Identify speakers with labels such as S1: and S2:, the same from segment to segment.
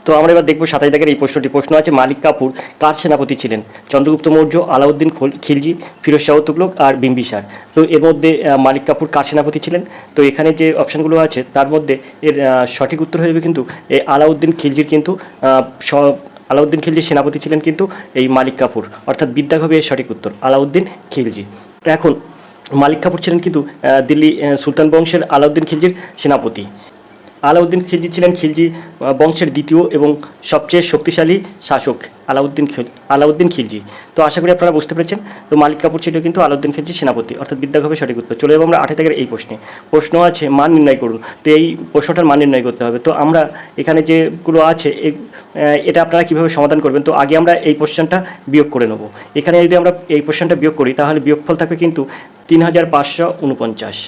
S1: তো আমরা এবার দেখব 27 দাগের এই প্রশ্নটি। প্রশ্ন আছে মালিক কাফুর কার সেনাপতি ছিলেন? চন্দ্রগুপ্ত মৌর্য, আলাউদ্দিন খিলজি, ফিরোজ শাহ তুগলক আর বিম্বিসার। তো এর মধ্যে মালিক কাফুর কার সেনাপতি ছিলেন? তো এখানে যে অপশানগুলো আছে তার মধ্যে এর সঠিক উত্তর হয়ে যাবে কিন্তু এই আলাউদ্দিন খিলজির কিন্তু আলাউদ্দিন খিলজির সেনাপতি ছিলেন কিন্তু এই মালিক কাফুর, অর্থাৎ বিদ্যাগ হবে এর সঠিক উত্তর, আলাউদ্দিন খিলজি। এখন মালিক কাফুর ছিলেন কিন্তু দিল্লি সুলতান বংশের আলাউদ্দিন খিলজির সেনাপতি। আলাউদ্দিন খিলজি ছিলেন খিলজি বংশের দ্বিতীয় এবং সবচেয়ে শক্তিশালী শাসক আলাউদ্দিন খিলজি। তো আশা করি আপনারা বুঝতে পেরেছেন। তো মালিক কাফুর ছিল কিন্তু আলাউদ্দিন খিলজির সেনাপতি, অর্থাৎ বিদ্যাগ হবে সঠিক উত্তর। চলে যাবো আমরা 28 দাগের এই প্রশ্নে। প্রশ্ন আছে মান নির্ণয় করুন। তো এই প্রশ্নটার মান নির্ণয় করতে হবে। তো আমরা এখানে যেগুলো আছে এটা আপনারা কীভাবে সমাধান করবেন? তো আগে আমরা এই কোশ্চেনটা বিয়োগ করে নেব। এখানে যদি আমরা এই কোশ্চেনটা বিয়োগ করি তাহলে বিয়োগফল থাকবে কিন্তু 3549।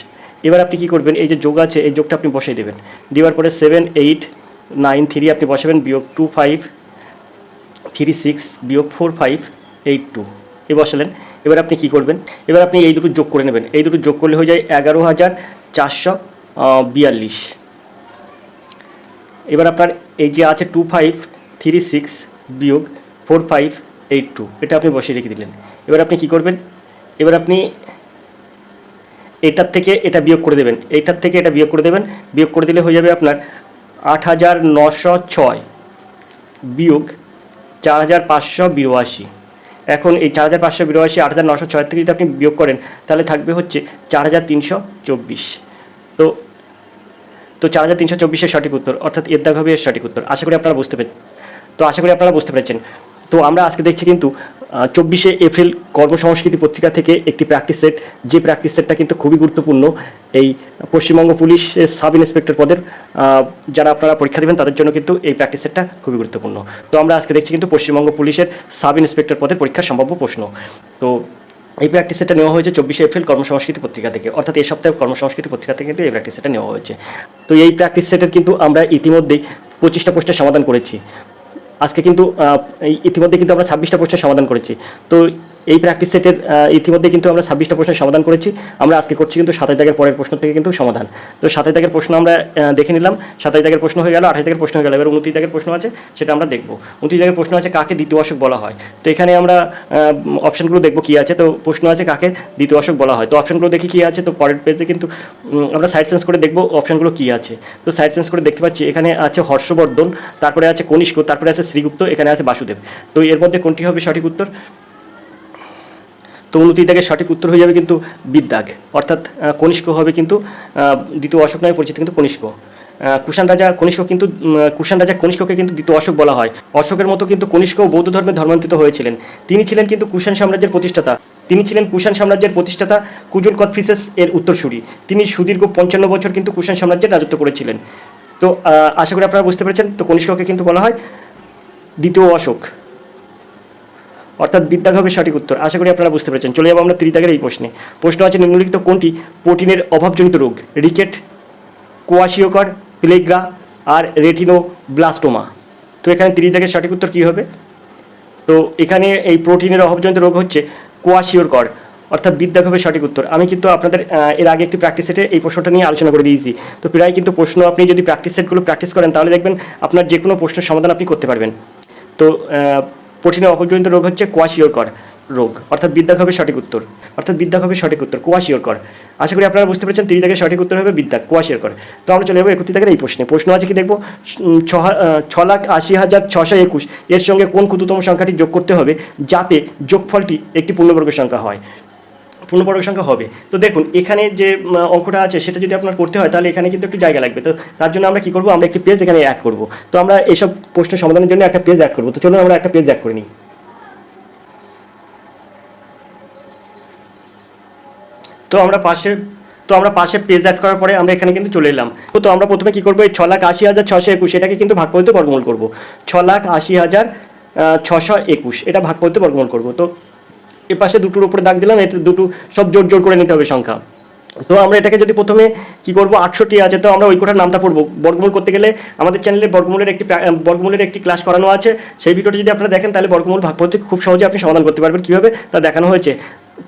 S1: এবার আপনি কী করবেন? এই যে যোগ আছে এই যোগটা আপনি বসিয়ে দেবেন। দেওয়ার পরে 7893 আপনি বসাবেন, বিয়োগ 2536 বিয়োগ 4582 এ বসালেন। এবার আপনি কী করবেন? এবার আপনি এই দুটো যোগ করে নেবেন। এই দুটো যোগ করলে হয়ে যায় 11442। এবার আপনার এই যে আছে 2536 বিয়োগ 4582 এটা আপনি বসিয়ে রেখে দিলেন। এবার আপনি কী করবেন? এবার আপনি এটার থেকে এটা বিয়োগ করে দেবেন, এইটার থেকে এটা বিয়োগ করে দেবেন। বিয়োগ করে দিলে হয়ে যাবে আপনার 8906 বিয়োগ 4582। এখন এই 4582 8906 থেকে যদি আপনি বিয়োগ করেন তাহলে থাকবে হচ্ছে 4324। তো 4324 সঠিক উত্তর, অর্থাৎ এর দাগ হবে এর সঠিক উত্তর। আশা করি আপনারা বুঝতে পেরেছেন। তো আমরা আজকে দেখছি কিন্তু 24শে এপ্রিল কর্মসংস্কৃতি পত্রিকা থেকে একটি প্র্যাকটিস সেট, যে প্র্যাকটিস সেটটা কিন্তু খুবই গুরুত্বপূর্ণ এই পশ্চিমবঙ্গ পুলিশের সাব ইন্সপেক্টর পদের যারা আপনারা পরীক্ষা দেবেন তাদের জন্য কিন্তু এই প্র্যাকটিস সেটটা খুবই গুরুত্বপূর্ণ। তো আমরা আজকে দেখছি কিন্তু পশ্চিমবঙ্গ পুলিশের সাব ইন্সপেক্টর পদের পরীক্ষার সম্ভাব্য প্রশ্ন। তো এই প্র্যাকটিস সেটটা নেওয়া হয়েছে 24শে এপ্রিল কর্মসংস্কৃতি পত্রিকা থেকে, অর্থাৎ এই সপ্তাহে কর্মসংস্কৃতি পত্রিকা থেকে কিন্তু এই প্র্যাকটিস সেটটা নেওয়া হয়েছে। তো এই প্র্যাকটিস সেটের কিন্তু আমরা ইতিমধ্যেই 25টা প্রশ্নের সমাধান করেছি। আজকে কিন্তু ইতিমধ্যে কিন্তু আমরা 26টা প্রশ্নের সমাধান করেছি। তো এই প্র্যাকটিস সেটের ইতিমধ্যে কিন্তু আমরা 26টা প্রশ্নের সমাধান করেছি। আমরা আজকে করছি কিন্তু 27 দাগের পরের প্রশ্ন থেকে কিন্তু সমাধান। তো 27 দাগের প্রশ্ন আমরা দেখে নিলাম। 27 দাগের প্রশ্ন হয়ে গেল, 28 দাগের প্রশ্ন হয়ে গেল। এবার 29 দাগের প্রশ্ন আছে, সেটা আমরা দেখব। 29 দাগের প্রশ্ন আছে কাকে দ্বিতীয় অশোক বলা হয়। তো এখানে আমরা অপশানগুলো দেখব কী আছে। তো প্রশ্ন আছে কাকে দ্বিতীয় অশোক বলা হয়। তো অপশানগুলো দেখি কী আছে। তো পরের পেজে কিন্তু আমরা সাইড সেন্স করে দেখব অপশানগুলো কী আছে। তো সাইড সেন্স করে দেখতে পাচ্ছি এখানে আছে হর্ষবর্ধন, তারপরে আছে কনিষ্ক, তারপরে আছে শ্রীগুপ্ত, এখানে আছে বাসুদেব। তো এর মধ্যে কোনটি হবে সঠিক উত্তর? তো 29 দাগের সঠিক উত্তর হয়ে যাবে কিন্তু বিদ্যাগ, অর্থাৎ কনিষ্ক হবে কিন্তু দ্বিতীয় অশোক নামে পরিচিত কিন্তু কনিষ্ক। কুষাণ রাজা কনিষ্ককে কিন্তু দ্বিতীয় অশোক বলা হয়। অশোকের মতো কিন্তু কনিষ্কও বৌদ্ধ ধর্মে ধর্মান্তরিত হয়েছিলেন। তিনি ছিলেন কিন্তু কুষাণ সাম্রাজ্যের প্রতিষ্ঠাতা কুজল কথফিসেস এর উত্তরসূরি। তিনি সুদীর্ঘ 55 বছর কিন্তু কুষাণ সাম্রাজ্যের রাজত্ব করেছিলেন। তো আশা করি আপনারা বুঝতে পেরেছেন। তো কনিষ্ককে কিন্তু বলা হয় দ্বিতীয় অশোক, অর্থাৎ বিদ্যাগ হবে সঠিক উত্তর। আশা করি আপনারা বুঝতে পেরেছেন। চলে যাবো আমরা 30 দাগের এই প্রশ্নে। প্রশ্ন আছে নিম্নলিখিত কোনটি প্রোটিনের অভাবজনিত রোগ? রিকেট, কোয়াশিওকর, প্লেগ্রা আর রেটিনোব্লাস্টোমা। তো এখানে 30 দাগের সঠিক উত্তর কী হবে? তো এখানে এই প্রোটিনের অভাবজনিত রোগ হচ্ছে কোয়াশিওকর, অর্থাৎ বিদ্যাগ হবে সঠিক উত্তর। আমি কিন্তু আপনাদের এর আগে একটি প্র্যাকটিস সেটে এই প্রশ্নটা নিয়ে আলোচনা করে দিয়েছি। তো প্রায় কিন্তু প্রশ্ন আপনি যদি প্র্যাকটিস সেটগুলো প্র্যাকটিস করেন তাহলে দেখবেন আপনার যে কোনো প্রশ্নের সমাধান আপনি করতে পারবেন। তো প্রোটিনের অভাবজনিত রোগ হচ্ছে কোয়াশিওকর রোগ, অর্থাৎ বিদ্যাগ হবে সঠিক উত্তর, কোয়াশিওকর। আশা করি আপনারা বুঝতে পেরেছেন। 30 দাগের সঠিক উত্তর হবে বিদ্যাগ, কোয়াশিওকর। তো আমরা চলে যাবো 31 দাগের এই প্রশ্নে। প্রশ্ন আছে কি দেখবো, 6,80,621 এর সঙ্গে কোন ক্ষুদ্রতম সংখ্যাটি যোগ করতে হবে যাতে যোগফলটি একটি পূর্ণবর্গ সংখ্যা হয়। তো দেখুন এখানে যে অঙ্কটা আছে সেটা যদি আপনার করতে হয় তাহলে এখানে কিন্তু একটু জায়গা লাগবে। তো তার জন্য আমরা কি করব, আমরা একটি পেজ এখানে অ্যাড করব। তো আমরা এইসব প্রশ্নের সমাধানের জন্য একটা পেজ অ্যাড করব। তো চলুন আমরা একটা পেজ অ্যাড করে নিই। তো আমরা পাশে পেজ অ্যাড করার পরে আমরা এখানে কিন্তু চলে এলাম। তো আমরা প্রথমে কি করব, এই 6,80,621 এটাকে কিন্তু ভাগ পদ্ধতিতে বর্গমূল করব। 6,80,621 এটা ভাগ পদ্ধতিতে বর্গমূল করব। তো এর পাশে দুটোর উপরে দাগ দিলাম, এতে দুটো সব জোর করে নিতে হবে সংখ্যা। তো আমরা এটাকে যদি প্রথমে কি করব, 68 আছে, তো আমরা ওই কোটার নামটা পড়বো। বর্গমূল করতে গেলে আমাদের চ্যানেলে বর্গমূলের একটি ক্লাস করানো আছে। সেই ভিডিওটি যদি আপনারা দেখেন তাহলে বর্গমূল ভাগ পদ্ধতি খুব সহজে আপনি সমাধান করতে পারবেন। কীভাবে তা দেখানো হয়েছে।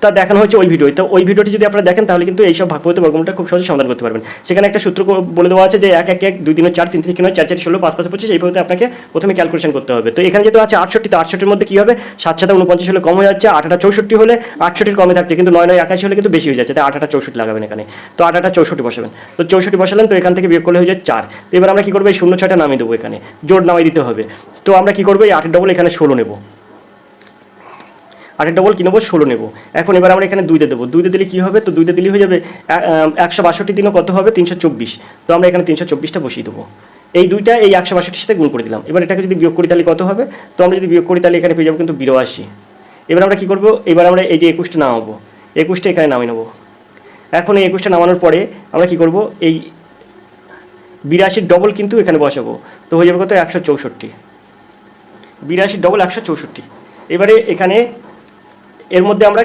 S1: তা দেখানো হয়েছে ওই ভিডিও। তো ওই ভিডিওটি যদি আপনারা দেখেন তাহলে কিন্তু এইসব ভাগফলের বর্গমূলটা খুব সহজে সমাধান করতে পারবেন। সেখানে একটা সূত্র বলে দেওয়া আছে যে 1 1 1 2 3 4 3 3 9 4 4 16 5 5 25 এইভাবে আপনাকে প্রথমে ক্যালকুলেশন করতে হবে। তো এখানে যেহেতু আছে 68, তো 68 মধ্যে কী হবে, 7 7 49 হলে কম হয়ে যাচ্ছে, 8 8 64 হলে 68 কমে থাকছে, কিন্তু 9 9 81 হলে কিন্তু বেশি হয়ে যাচ্ছে, তাই 8 8 64 লাগাবেন এখানে। তো 8 8 64 বসাবেন, তো 64 বসালেন, তো এখান থেকে বিয়োগ করলে হয়ে যায় 4। তো এবার আমরা কী করবো, এই 0 6টা নামিয়ে দেবো, এখানে জোর নামিয়ে দিতে হবে। তো আমরা কী করবো, এই 8 ডবল এখানে 16 নেব, 8 ডবল কী নেবো, 16 নেব। এখন এবার আমরা এখানে 2 দিয়ে দেবো, 2 দিয়ে দিলে কী হবে, তো 2 দিয়ে দিলে হয়ে যাবে 162 দিনও কত হবে, 324। তো আমরা এখানে 324টা বসিয়ে দেবো। এই দুইটা এই 162 সাথে গুণ করে দিলাম। এবার এটাকে যদি বিয়োগ করি তাহলে কত হবে, তো আমরা যদি বিয়োগ করি তাহলে এখানে পেয়ে যাবো কিন্তু 82। এবার আমরা কী করবো, এবার আমরা এই যে 21টা নামাবো, 21টা এখানে নামিয়ে নেবো। এখন এই 21টা নামানোর পরে আমরা কী করবো, এই 82 ডবল কিন্তু এখানে বসাবো, তো হয়ে যাবে কত, 164। 82 ডবল 164। এবারে এখানে এর মধ্যে আমরা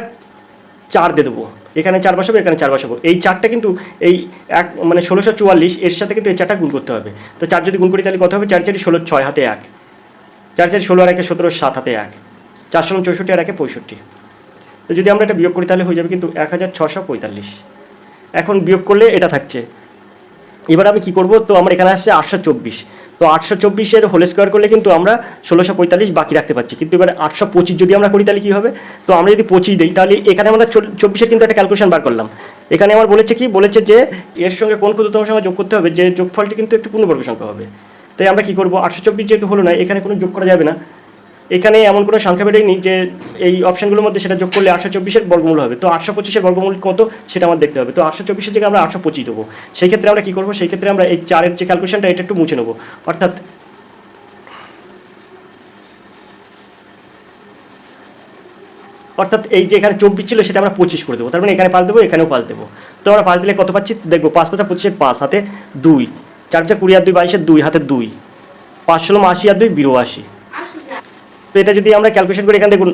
S1: 4 দিয়ে দেবো, এখানে 4 বসাবো, এখানে 4 বসাবো। এই 4টা কিন্তু এই এক মানে 1644 এর সাথে কিন্তু এই 4টা গুণ করতে হবে। তো 4 যদি গুণ করি তাহলে কত হবে, 4 4 16 6 হাতে 1, 4 4 16 আর 1 17 7 হাতে 1, 4 7 64 আর 1 65। তো যদি আমরা এটা বিয়োগ করি তাহলে হয়ে যাবে কিন্তু 1645। এখন বিয়োগ করলে এটা থাকছে। এবার আমি কী করবো, তো আমার এখানে আসছে 824। তো 824 হোল স্কোয়ার করলে কিন্তু আমরা 1645 বাকি রাখতে পারছি, কিন্তু এবার 825 যদি আমরা করি তাহলে কী হবে, তো আমরা যদি 25 দিই তাহলে এখানে আমরা 24 কিন্তু একটা ক্যালকুলেশন বার করলাম। এখানে আমার বলেছে কি, বলেছে যে এর সঙ্গে কোন ক্ষুদ্রতম সংখ্যা যোগ করতে হবে, যে যোগফলটি কিন্তু একটি পূর্ণবর্গ সংখ্যা হবে। তাই আমরা কী করবো, 824 যেহেতু হলো না, এখানে কোনো যোগ করা যাবে না, এখানে এমন কোনো সংখ্যা বেরোয়নি যে এই অপশানগুলোর মধ্যে সেটা যোগ করলে 824 বর্গমূল হবে। তো 825 বর্গমূল কত সেটা আমার দেখতে হবে। তো 824 জায়গায় আমরা 825 দেবো। সেই ক্ষেত্রে আমরা কী করবো, সেই ক্ষেত্রে আমরা এই 4-এর যে ক্যালকুলেশনটা এটা একটু মুছে নেবো, অর্থাৎ এই যে এখানে 24 ছিল সেটা আমরা 25 করে দেবো, তার মানে এখানে 5 দেবো, এখানেও 5 দেবো। তো আমরা 5 দিলে কত পাচ্ছি দেখবো, 5 5 25 5 হাতে 2, 4 4 20 আর 2 22 2 হাতে 2, 5 16 80 আর 2 82। তো এটা যদি আমরা ক্যালকুলেশন করি, এখানে দেখুন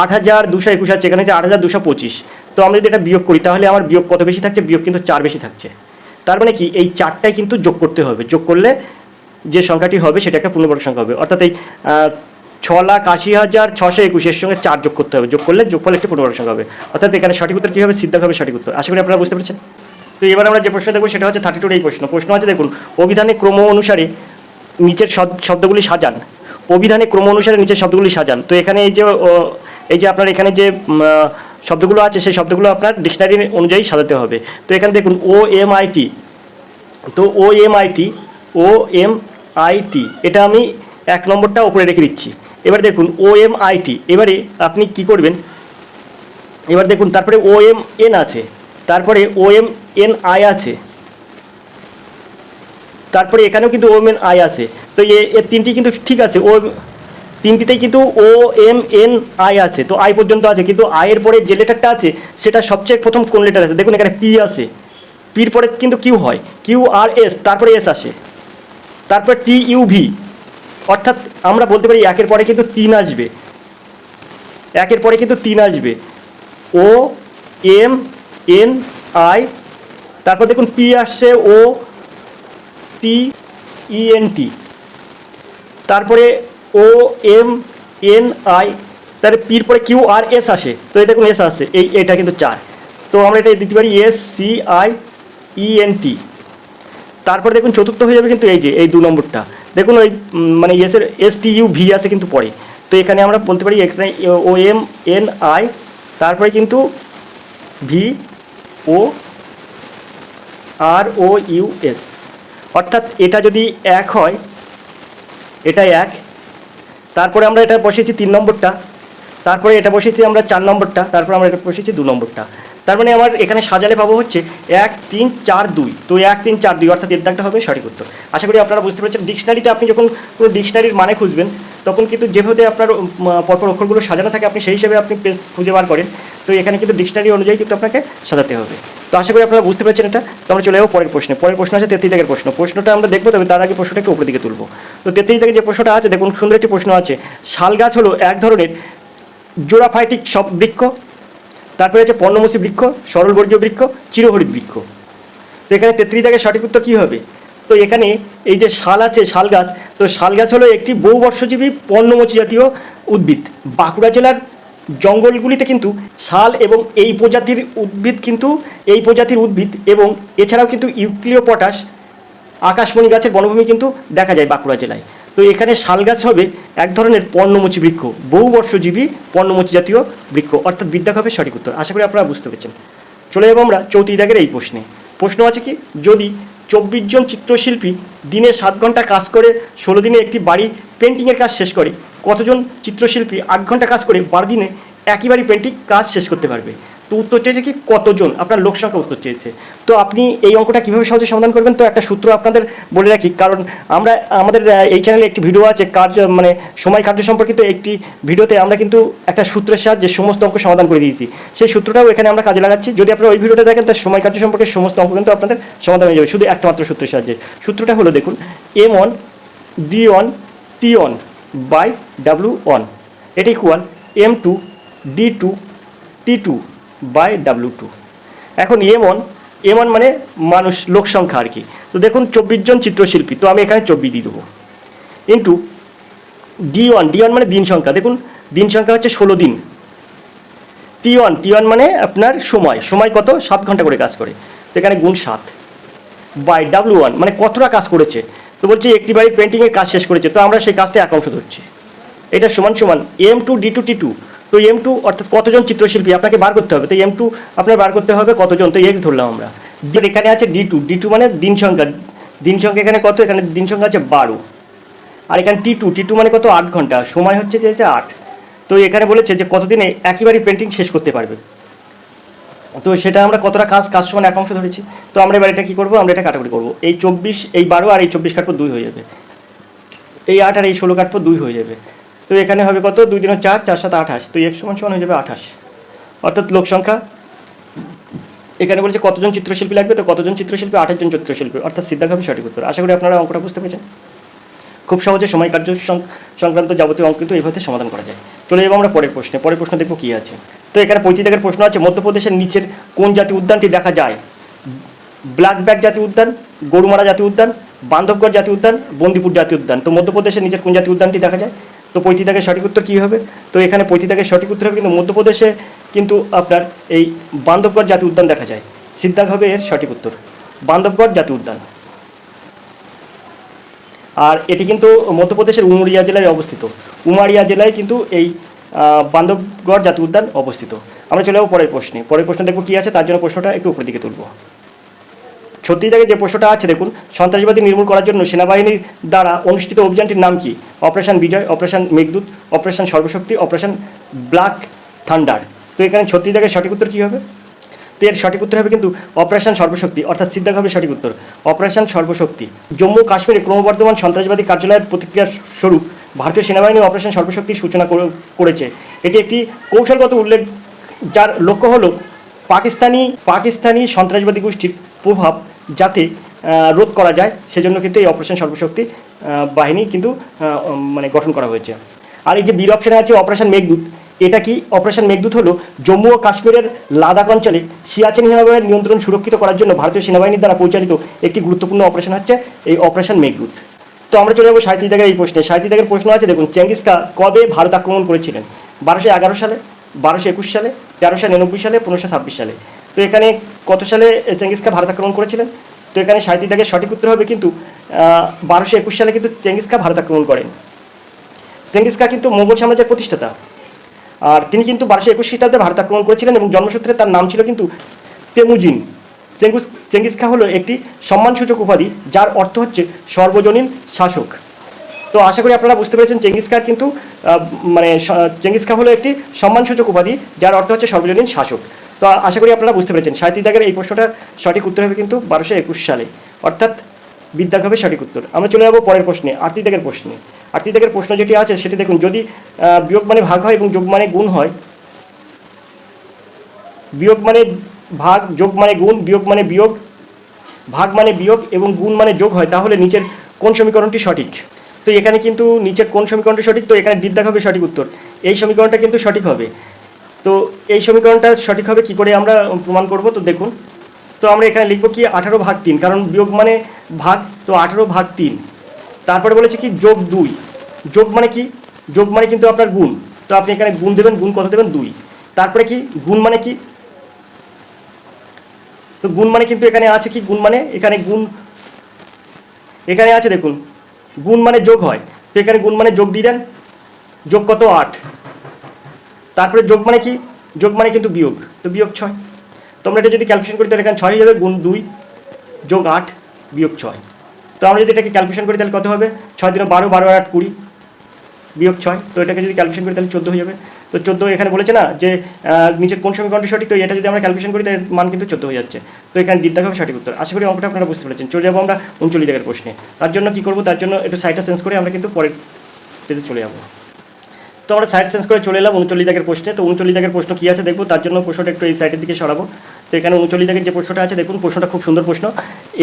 S1: 8221 আছে, এখানে হচ্ছে 8225। তো আমরা যদি এটা বিয়োগ করি তাহলে আমার বিয়োগ কত বেশি থাকছে, বিয়োগ কিন্তু 4 বেশি থাকছে। তার মানে কি, এই 4টাই কিন্তু যোগ করতে হবে, যোগ করলে যে সংখ্যাটি হবে সেটা একটা পূর্ণবর্গ সংখ্যা হবে। অর্থাৎ এই 6,80,621 এর সঙ্গে 4 যোগ করতে হবে, যোগ করলে যোগফল একটি পূর্ণবর্গ সংখ্যা হবে। অর্থাৎ এখানে সঠিক উত্তর কী হবে, সিদ্ধক হবে সঠিক উত্তর। আশা করি আপনারা বুঝতে পেরেছেন। তো এবার আমরা যে প্রশ্ন দেখব সেটা হচ্ছে 32 এই প্রশ্ন আছে দেখুন, অভিধানে ক্রম অনুসারে নিচের শব্দগুলি সাজান। অভিধানে ক্রম অনুসারে নিচের শব্দগুলি সাজান। তো এখানে এই যে আপনার এখানে যে শব্দগুলো আছে সেই শব্দগুলো আপনার ডিকশনারি অনুযায়ী সাজাতে হবে। তো এখানে দেখুন OMIT, তো OMIT এটা আমি 1 নম্বরটা উপরে রেখে দিচ্ছি। এবার দেখুন OMIT, এবারে আপনি কি করবেন, এবার দেখুন তারপরে OMN আছে, তারপরে OMNI আছে, তারপরে এখানেও কিন্তু OMNI আছে। তো এর তিনটি কিন্তু ঠিক আছে, তিনটিতেই কিন্তু OMNI আছে, তো আই পর্যন্ত আছে, কিন্তু আয়ের পরে যে লেটারটা আছে সেটা সবচেয়ে প্রথম কোন লেটার আছে, দেখুন এখানে পি আছে, পির পরে কিন্তু কিউ হয়, QRS, তারপরে এস আসে, তারপরে TUV। অর্থাৎ আমরা বলতে পারি একের পরে কিন্তু 3 আসবে, একের পরে কিন্তু 3 আসবে, OMNI, তারপর দেখুন পি আসছে OTENT, তারপরে OMNI, তারপরে পির পরে QRS আসে, তো এই দেখুন এস আসে, এটা কিন্তু 4। তো আমরা এটা দিতে পারি SCIENT। তারপরে দেখুন চতুর্থ হয়ে যাবে কিন্তু এই 2 নম্বরটা, দেখুন ওই মানে এসের STUV আছে কিন্তু পরে। তো এখানে আমরা বলতে পারি এখানে OMNI, তারপরে কিন্তু VOROUS। অর্থাৎ এটা যদি 1 হয়, এটা 1, তারপরে আমরা এটা বসিয়েছি 3 নম্বরটা, তারপরে এটা বসিয়েছি আমরা 4 নম্বরটা, তারপরে আমরা এটা বসিয়েছি 2 নম্বরটা। তার মানে আমার এখানে সাজালে পাবো হচ্ছে 1 3 4 2। তো 1 3 4 2 অর্থাৎ এর দাগটা হবে সঠিক উত্তর। আশা করি আপনারা বুঝতে পেরেছেন। ডিকশনারিতে আপনি যখন কোনো ডিকশনারির মানে খুঁজবেন তখন কিন্তু যেভাবে আপনার পরপর অক্ষরগুলো সাজানো থাকে আপনি সেই হিসেবে আপনি পেজ খুঁজে বার করেন। তো এখানে কিন্তু ডিকশনারি অনুযায়ী কিন্তু আপনাকে সাজাতে হবে। তো আশা করি আপনারা বুঝতে পেরেছেন এটা। তো আমরা চলে যাবো পরের প্রশ্নে। পরের প্রশ্ন আছে 33 দাগের প্রশ্ন। প্রশ্নটা আমরা দেখবো, তবে তার আগে প্রশ্নটাকে উপরের দিকে তুলবো। তো 33 দাগে যে প্রশ্নটা আছে দেখুন, সুন্দর একটি প্রশ্ন আছে। শাল গাছ হলো এক ধরনের জোড়াফাইটিক সব বৃক্ষ, তারপরে হচ্ছে পর্ণমোচী বৃক্ষ, সরলবর্গীয় বৃক্ষ, চিরহরিৎ বৃক্ষ। তো এখানে 33 দাগের সঠিক উত্তর কী হবে? তো এখানে এই যে শাল আছে, শাল গাছ, তো শাল গাছ হলো একটি বহুবর্ষজীবী পর্ণমোচী জাতীয় উদ্ভিদ। বাঁকুড়া জেলার জঙ্গলগুলিতে কিন্তু শাল এবং এই প্রজাতির উদ্ভিদ এবং এছাড়াও কিন্তু ইউক্লিওপটাস আকাশমণি গাছের বনভূমি কিন্তু দেখা যায় বাঁকুড়া জেলায়। তো এখানে শাল গাছ হবে এক ধরনের পর্ণমোচী বৃক্ষ, বহুবর্ষজীবী পর্ণমোচী জাতীয় বৃক্ষ, অর্থাৎ বিদ্যাঘাপের সঠিক উত্তর। আশা করি আপনারা বুঝতে পেরেছেন। চলে যাবো আমরা 34 দাগের এই প্রশ্নে। প্রশ্ন আছে কি, যদি 24 জন চিত্রশিল্পী দিনে 7 ঘন্টা কাজ করে 16 দিনে একটি বাড়ি পেন্টিংয়ের কাজ শেষ করে, কতজন চিত্রশিল্পী 8 ঘন্টা কাজ করে 12 দিনে একই বাড়ি পেন্টিং কাজ শেষ করতে পারবে? তো উত্তর চেয়েছে কি কতজন, আপনার লোক সংখ্যা উত্তর চেয়েছে। তো আপনি এই অঙ্কটা কীভাবে সহজে সমাধান করবেন, তো একটা সূত্র আপনাদের বলে রাখি, কারণ আমাদের এই চ্যানেলে একটি ভিডিও আছে সময় কার্য সম্পর্কিত একটি ভিডিওতে আমরা কিন্তু একটা সূত্রের সাহায্যে সমস্ত অঙ্ক সমাধান করে দিয়েছি। সেই সূত্রটাও এখানে আমরা কাজে লাগাচ্ছি। যদি আপনারা ওই ভিডিওটা দেখেন তার সময় কার্য সম্পর্কে সমস্ত অঙ্ক কিন্তু আপনাদের সমাধান হয়ে যাবে শুধু একটা মাত্র সূত্রের সাহায্যে। সূত্রটা হলো দেখুন, M1 D1 T1 by W1 এটা equal M2 D2 T2 by W2। এখন M1 মানে মানুষ, লোক সংখ্যা আর কি। তো দেখুন 24 জন চিত্রশিল্পী, তো আমি এখানে 24 দিয়ে দেবো, ইন্টু D1 মানে দিন সংখ্যা, দেখুন দিন সংখ্যা হচ্ছে 16 দিন। T1 মানে আপনার সময় কত, 7 ঘন্টা করে কাজ করে, তো এখানে গুণ 7 বাই W1 মানে কতটা কাজ করেছে। তো বলছি একটি বাড়ি পেন্টিংয়ের কাজ শেষ করেছে, তো আমরা সেই কাজটা এক অংশ ধরছি। এটা সমান M2 D2 T2। তো M2 অর্থাৎ কতজন চিত্রশিল্পী আপনাকে বার করতে হবে, তো M2 আপনার বার করতে হবে কতজন, তো X ধরলাম আমরা। এখানে আছে D2 মানে দিন সংখ্যা এখানে কত, এখানে দিন সংখ্যা আছে 12, আর এখানে T2 মানে কত, 8 ঘন্টা, সময় হচ্ছে 8। তো এখানে বলেছে যে কতদিনে একইবারই পেন্টিং শেষ করতে পারবে, তো সেটা আমরা কতটা কাজ সমান এক অংশ ধরেছি। তো আমরা এবার এটা কী করবো, আমরা এটা কাটাকুটি করবো, এই 24 এই 12 আর এই 24 কাটবো 2 হয়ে যাবে, এই 8 আর এই 16 কাটবো 2 হয়ে যাবে। তো এখানে হবে কত, 2 × 4 4 × 7 28, তো X সমান হয়ে যাবে 28। অর্থাৎ লোক সংখ্যা এখানে বলছে কতজন চিত্রশিল্পী লাগবে, তো কতজন চিত্রশিল্পী, 28 জন চিত্রশিল্পী, অর্থাৎ সিদ্ধাঘাপী সঠিক উত্তর। আশা করি আপনারা অঙ্কটা বুঝতে পেরেছেন। খুব সহজে সময় কার্য সংক্রান্ত যাবতীয় অঙ্ক কিন্তু এইভাবে সমাধান করা যায়। চলে যাবো আমরা পরের প্রশ্ন দেখবো কী আছে। তো এখানে 35 দাগের প্রশ্ন আছে, মধ্যপ্রদেশের নিচের কোন জাতীয় উদ্যানটি দেখা যায়? ব্ল্যাকব্যাক জাতীয় উদ্যান, গরুমারা জাতীয় উদ্যান, বান্ধবগড় জাতীয় উদ্যান, বন্দিপুর জাতীয় উদ্যান। তো মধ্যপ্রদেশের নিচের কোন জাতীয় উদ্যানটি দেখা যায়? তো 35 দাগের সঠিক উত্তর কী হবে? তো এখানে 35 দাগের সঠিক উত্তর হবে কিন্তু মধ্যপ্রদেশে কিন্তু আপনার এই বান্ধবগড় জাতীয় উদ্যান দেখা যায়। সিদ্ধাঘ হবে এর সঠিক উত্তর, বান্ধবগড় জাতীয় উদ্যান। আর এটি কিন্তু মধ্যপ্রদেশের উমরিয়া জেলায় অবস্থিত, উমারিয়া জেলায় কিন্তু এই বান্ধবগড় জাতীয় উদ্যান অবস্থিত। আমরা চলে যাবো পরের প্রশ্ন দেখবো কী আছে, তার জন্য প্রশ্নটা একটু উপরের দিকে তুলব। 36 দাগে যে প্রশ্নটা আছে দেখুন, সন্ত্রাসবাদী নির্মূল করার জন্য সেনাবাহিনীর দ্বারা অনুষ্ঠিত অভিযানটির নাম কি? অপারেশন বিজয়, অপারেশন মেঘদূত, অপারেশন সর্বশক্তি, অপারেশন ব্ল্যাক থান্ডার। তো এখানে 36 দাগের সঠিক উত্তর কী হবে? তো এর সঠিক উত্তর হবে কিন্তু অপারেশন সর্বশক্তি, অর্থাৎ সিদ্ধাঘ হবে সঠিক উত্তর, অপারেশন সর্বশক্তি। জম্মু কাশ্মীরে ক্রমবর্ধমান সন্ত্রাসবাদী কার্যালয়ের প্রতিক্রিয়া স্বরূপ ভারতীয় সেনাবাহিনী অপারেশন সর্বশক্তির সূচনা করেছে। এটি একটি কৌশলগত উল্লেখ, যার লক্ষ্য হলো পাকিস্তানি সন্ত্রাসবাদী গোষ্ঠীর প্রভাব যাতে রোধ করা যায়, সেজন্য কিন্তু এই অপারেশন সর্বশক্তি বাহিনী কিন্তু গঠন করা হয়েছে। আর এই যে বীর অপশনে আছে অপারেশন মেঘদূত, এটা কি? অপারেশন মেঘদূত হলো জম্মু ও কাশ্মীরের লাদাখ অঞ্চলে সিয়াচেন হিমবাহের নিয়ন্ত্রণ সুরক্ষিত করার জন্য ভারতীয় সেনাবাহিনীর দ্বারা পরিচালিত একটি গুরুত্বপূর্ণ অপারেশন হচ্ছে এই অপারেশন মেঘদূত। তো আমরা চলে যাবো 37 দাগের এই প্রশ্নে। 37 দাগের প্রশ্ন আছে দেখুন, চেঙ্গিস খান কবে ভারত আক্রমণ করেছিলেন? 1211 সালে, 1221 সালে, 1399 সালে, 1526 সালে। তো এখানে কত সালে চেঙ্গিস খান ভারত আক্রমণ করেছিলেন? তো এখানে 37 দাগের সঠিক উত্তর হবে কিন্তু 1221 সালে কিন্তু চেঙ্গিস খান ভারত আক্রমণ করেন। চেঙ্গিস খান কিন্তু মোগল সাম্রাজ্যের প্রতিষ্ঠাতা, আর তিনি কিন্তু 1221 খ্রিস্টাব্দে ভারত আক্রমণ করেছিলেন এবং জন্মসূত্রে তার নাম ছিল কিন্তু তেমুজিন। চেঙ্গিস খান হলো একটি সম্মানসূচক উপাধি, যার অর্থ হচ্ছে সর্বজনীন শাসক। তো আশা করি আপনারা বুঝতে পেরেছেন চেঙ্গিস খান কিন্তু চেঙ্গিস খান হলো একটি সম্মানসূচক উপাধি, যার অর্থ হচ্ছে সর্বজনীন শাসক। তো আশা করি আপনারা বুঝতে পেরেছেন 37 দাগের এই প্রশ্নটার সঠিক উত্তর হবে কিন্তু 1221 সালে, অর্থাৎ বিদ্যাঘ হবে সঠিক উত্তর। আমরা চলে যাবো পরের প্রশ্নে, 38 দাগের প্রশ্নে। 38 দাগের প্রশ্ন যেটি আছে সেটি দেখুন, যদি বিয়োগ মানে ভাগ হয় এবং যোগ মানে গুণ হয়, বিয়োগ মানে ভাগ, যোগ মানে গুণ, বিয়োগ মানে বিয়োগ, ভাগ মানে বিয়োগ এবং গুণ মানে যোগ হয়, তাহলে নিচের কোন সমীকরণটি সঠিক? তো এখানে কিন্তু নিচের কোন সমীকরণটি সঠিক? তো এখানে বিদ্যাঘ হবে সঠিক উত্তর, এই সমীকরণটা কিন্তু সঠিক হবে। তো এই সমীকরণটা সঠিক হবে কী করে আমরা প্রমাণ করব? তো দেখুন, তো আমরা এখানে লিখব কি 18/3, কারণ বিয়োগ মানে ভাগ, তো 18/3। তারপরে বলেছে কি যোগ 2, যোগ মানে কি? যোগ মানে কিন্তু আপনার গুণ, তো আপনি এখানে গুণ দেবেন, গুণ কত দেবেন 2। তারপরে কি গুণ মানে কি, তো গুণ মানে কিন্তু এখানে আছে কি, গুণ মানে এখানে গুণ এখানে আছে দেখুন, গুণ মানে যোগ হয়, তো এখানে গুণ মানে যোগ দিয়ে দেন, যোগ কত 8। তারপরে যোগ মানে কি, যোগ মানে কিন্তু বিয়োগ, তো বিয়োগ 6। তোমরা এটা যদি ক্যালকুলেশন করি তাহলে এখানে 6 হয়ে যাবে, গুণ 2 যোগ 8 বিয়োগ 6। তো আমরা যদি এটাকে ক্যালকুলেশন করি তাহলে কত হবে, 6 দিনে 12, 12 আর 8 20 বিয়োগ 6। তো এটাকে যদি ক্যালকুলেশন করি তাহলে 14 হয়ে যাবে। তো 14 এখানে বলেছে না যে নিচের কোন সমীকরণটি সঠিক, তো এটা যদি আমরা ক্যালকুলেশন করি তাহলে মান কিন্তু 14 হয়ে যাচ্ছে। তো এখানে ডিড হবে সঠিক উত্তর। আশা করি অঙ্কটা আপনারা বুঝতে পেরেছেন। চলে যাবো আমরা 39 দাগের প্রশ্নে। তার জন্য কি করবো, তার জন্য একটু সাইডটা চেঞ্জ করে আমরা কিন্তু পরের পেজে চলে যাবো। তো আমরা সাইড চেঞ্জ করে চলে এলাম 39 দাগের প্রশ্নে। তো 39 দাগের প্রশ্ন কী আছে দেখবো, তার জন্য প্রশ্নটা একটু এই সাইডের দিকে সরাবো। তো এখানে 39 দাগের যে প্রশ্নটা আছে দেখুন, প্রশ্নটা খুব সুন্দর প্রশ্ন।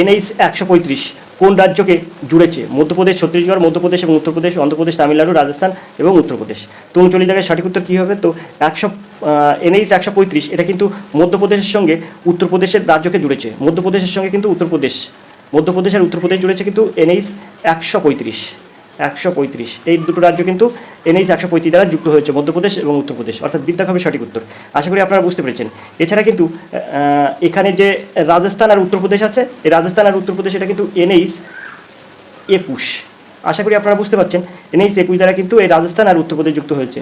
S1: NH 135 কোন রাজ্যকে জুড়েছে? মধ্যপ্রদেশ, ছত্তিশগড়, মধ্যপ্রদেশ এবং উত্তরপ্রদেশ, অন্ধ্রপ্রদেশ, তামিলনাড়ু, রাজস্থান এবং উত্তরপ্রদেশ। তো 39 দাগের সঠিক উত্তর কী হবে, তো NH 135 এটা কিন্তু মধ্যপ্রদেশের সঙ্গে উত্তরপ্রদেশের রাজ্যকে জুড়েছে। মধ্যপ্রদেশের সঙ্গে কিন্তু মধ্যপ্রদেশ আর উত্তরপ্রদেশ জুড়েছে কিন্তু NH 135 এই দুটো রাজ্য কিন্তু NH 135 দ্বারা যুক্ত হয়েছে, মধ্যপ্রদেশ এবং উত্তরপ্রদেশ, অর্থাৎ বিদ্যা হবে সঠিক উত্তর। আশা করি আপনারা বুঝতে পেরেছেন। এছাড়া কিন্তু এখানে যে রাজস্থান আর উত্তরপ্রদেশ আছে, এই রাজস্থান আর উত্তরপ্রদেশ এটা কিন্তু NH 21। আশা করি আপনারা বুঝতে পারছেন, NH 21 দ্বারা কিন্তু এই রাজস্থান আর উত্তরপ্রদেশ যুক্ত হয়েছে।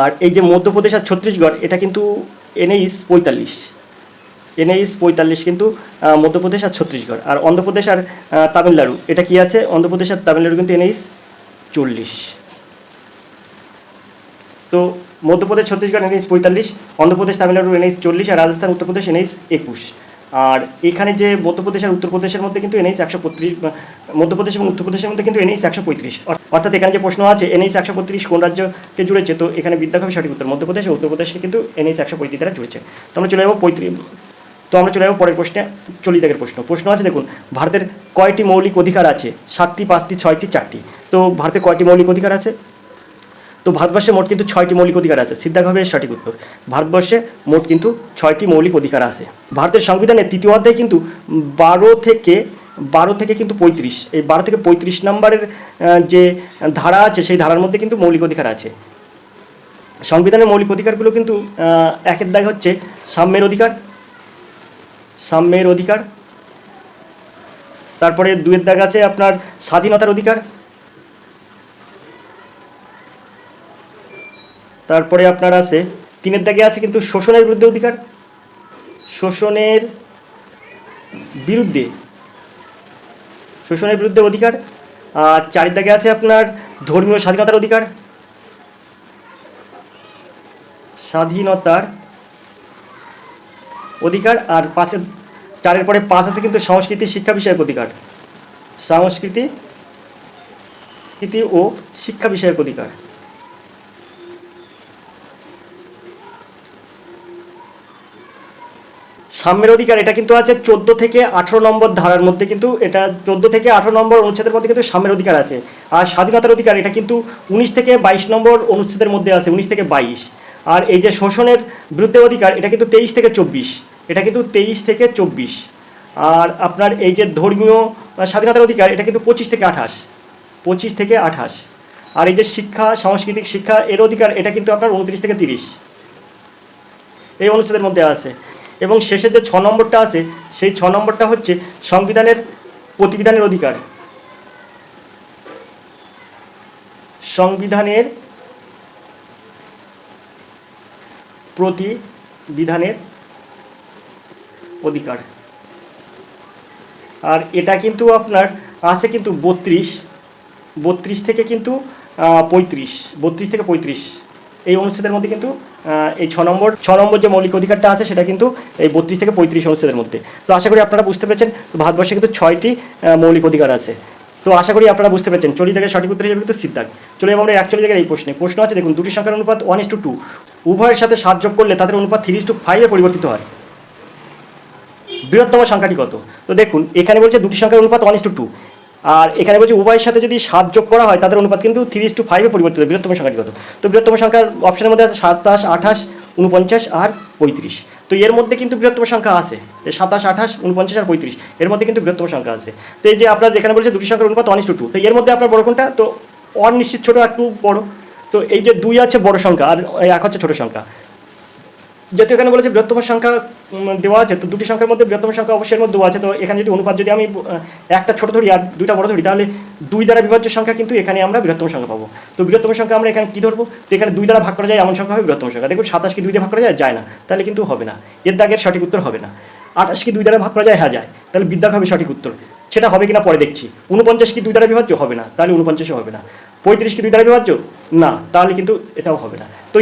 S1: আর এই যে মধ্যপ্রদেশ আর ছত্তিশগড় এটা কিন্তু NH 45 কিন্তু মধ্যপ্রদেশ আর ছত্তিশগড়। আর অন্ধ্রপ্রদেশ আর তামিলনাড়ু এটা কি আছে, অন্ধ্রপ্রদেশ আর তামিলনাড়ু কিন্তু NH 40। তো মধ্যপ্রদেশ, ছত্তিশগড় NH 45, অন্ধ্রপ্রদেশ, তামিলনাড়ু NH 40 আর রাজস্থান, উত্তরপ্রদেশ NH 21। আর এখানে যে মধ্যপ্রদেশ আর উত্তরপ্রদেশের মধ্যে কিন্তু NH 135, মধ্যপ্রদেশ এবং উত্তরপ্রদেশের মধ্যে কিন্তু NH 135, অর্থাৎ এখানে যে প্রশ্ন আছে NH 135 কোন রাজ্যকে জুড়েছে, তো এখানে বিদ্যা হবে সঠিক উত্তর। মধ্যপ্রদেশ ও উত্তরপ্রদেশকে কিন্তু NH 135 দ্বারা জুড়েছে। তো আমরা চলে যাবো আমরা চলে যাবো পরের প্রশ্নে, 40 দাগের প্রশ্ন আছে দেখুন, ভারতের কয়টি মৌলিক অধিকার আছে? 7টি, 5টি, 6টি, 4টি। তো ভারতে কয়টি মৌলিক অধিকার আছে? তো ভারতবর্ষে মোট কিন্তু 6টি মৌলিক অধিকার আছে। সিদ্ধাভাবে সঠিক উত্তর, ভারতবর্ষে মোট কিন্তু 6টি মৌলিক অধিকার আছে। ভারতের সংবিধানের 3য় অধ্যায় কিন্তু 12 থেকে কিন্তু 35, এই 12 থেকে 35 নম্বরের যে ধারা আছে সেই ধারার মধ্যে কিন্তু মৌলিক অধিকার আছে। সংবিধানের মৌলিক অধিকারগুলো কিন্তু একের দাগ হচ্ছে সাম্যের অধিকার, তারপরে 2-এর দাগ আছে আপনার স্বাধীনতার অধিকার, তারপরে আপনার আছে 3-এর দাগে আছে কিন্তু শোষণের বিরুদ্ধে অধিকার। আর 4-এর দাগে আছে আপনার ধর্মীয় স্বাধীনতার অধিকার, আর 4-এর পরে 5 আছে কিন্তু সংস্কৃতি শিক্ষা বিষয়ক অধিকার, সংস্কৃতি ও শিক্ষা বিষয়ক অধিকার। সাম্যের অধিকার এটা কিন্তু আছে 14 থেকে 18 নম্বর ধারার মধ্যে, কিন্তু এটা 14 থেকে 18 নম্বর অনুচ্ছেদের মধ্যে কিন্তু সাম্যের অধিকার আছে। আর স্বাধীনতার অধিকার এটা কিন্তু 19 থেকে 22 নম্বর অনুচ্ছেদের মধ্যে আছে, 19 থেকে 22। আর এই যে শোষণের বিরুদ্ধে অধিকার এটা কিন্তু 23 থেকে 24, আর আপনার এই যে ধর্মীয় স্বাধীনতার অধিকার এটা কিন্তু 25 থেকে 28। আর এই যে সাংস্কৃতিক শিক্ষা এর অধিকার এটা কিন্তু আপনার 29 থেকে 30 এই অনুচ্ছেদের মধ্যে আছে। এবং শেষে যে 6 নম্বরটা আছে সেই 6 নম্বরটা হচ্ছে সংবিধানের প্রতিবিধানের অধিকার, আর এটা কিন্তু আপনার আছে কিন্তু 32 থেকে কিন্তু 35 এই অনুচ্ছেদের মধ্যে কিন্তু এই 6 নম্বর যে মৌলিক অধিকারটা আছে সেটা কিন্তু এই 32 থেকে 35 অনুচ্ছেদের মধ্যে। তো আশা করি আপনারা বুঝতে পেরেছেন, ভারতবর্ষে কিন্তু 6টি মৌলিক অধিকার আছে। তো আশা করি আপনারা বুঝতে পেরেছেন। 40 দাগের সঠিক উত্তর হিসেবে কিন্তু সিদ্ধার্থ। চলে যাবো আমরা 41 দাগের এই প্রশ্ন আছে দেখুন, দুটি সংখ্যার অনুপাত 1:2 উভয়ের সাথে 7 যোগ করলে তাদের অনুপাত 3:5 পরিবর্তিত হয়। বৃহত্তম সংখ্যাটি কত? তো দেখুন এখানে বলছে দুটি সংখ্যার অনুপাত 1:2, আর এখানে বলছে উভয়ের সাথে যদি 7 যোগ করা হয় তাদের অনুপাত কিন্তু 3:5 পরিবর্তিত হয়। বৃহত্তম সংখ্যাটি কত? তো বৃহত্তম সংখ্যার অপশনের মধ্যে আছে 27, 28, 49 আর 35। তো এর মধ্যে কিন্তু বৃহত্তম সংখ্যা আছে, 27, 28, 49 আর 35 এর মধ্যে কিন্তু বৃহত্তম সংখ্যা আছে। তো এই যে আপনার যেখানে বলছে দুটি সংখ্যার অনুপাত 1:2, তো এর মধ্যে আপনার বড় কোনটা? তো অনিশ্চিত ছোট একটু বড়, তো এই যে 2 আছে বড় সংখ্যা আর 1 হচ্ছে ছোট সংখ্যা, যেহেতু এখানে বলেছে বৃহত্তম সংখ্যা দেওয়া আছে, তো দুটি সংখ্যার মধ্যে বৃহত্তম সংখ্যা অবশ্যই এর মধ্যে দেওয়া আছে। তো এখানে যদি অনুপাত যদি আমি একটা ছোট ধরি আর 2টা বড় ধরি, তাহলে 2 দ্বারা বিভাজ্য সংখ্যা কিন্তু এখানে আমরা বৃহত্তম সংখ্যা পাবো। তো বৃহত্তম সংখ্যা আমরা এখানে কি ধরবো, তো এখানে 2 দ্বারা ভাগ করা যায় এমন সংখ্যা হবে বৃহত্তম সংখ্যা। দেখুন 27 কি 2 দিয়ে ভাগ করা যায় না, তাহলে কিন্তু হবে না, এর দাগের সঠিক উত্তর হবে না। 28 কি 2 দ্বারা ভাগ করা যায়, হ্যাঁ যায়, তাহলে বিদ্যাগ হবে সঠিক উত্তর। সেটা হবে কিনা পরে দেখছি। 49 কি 2 দ্বারা বিভাজ্য, হবে না, তাহলে 49ও হবে না। 35 কি 2 দ্বারা বিভাজ্য, না, তাহলে কিন্তু এটাও হবে না। তো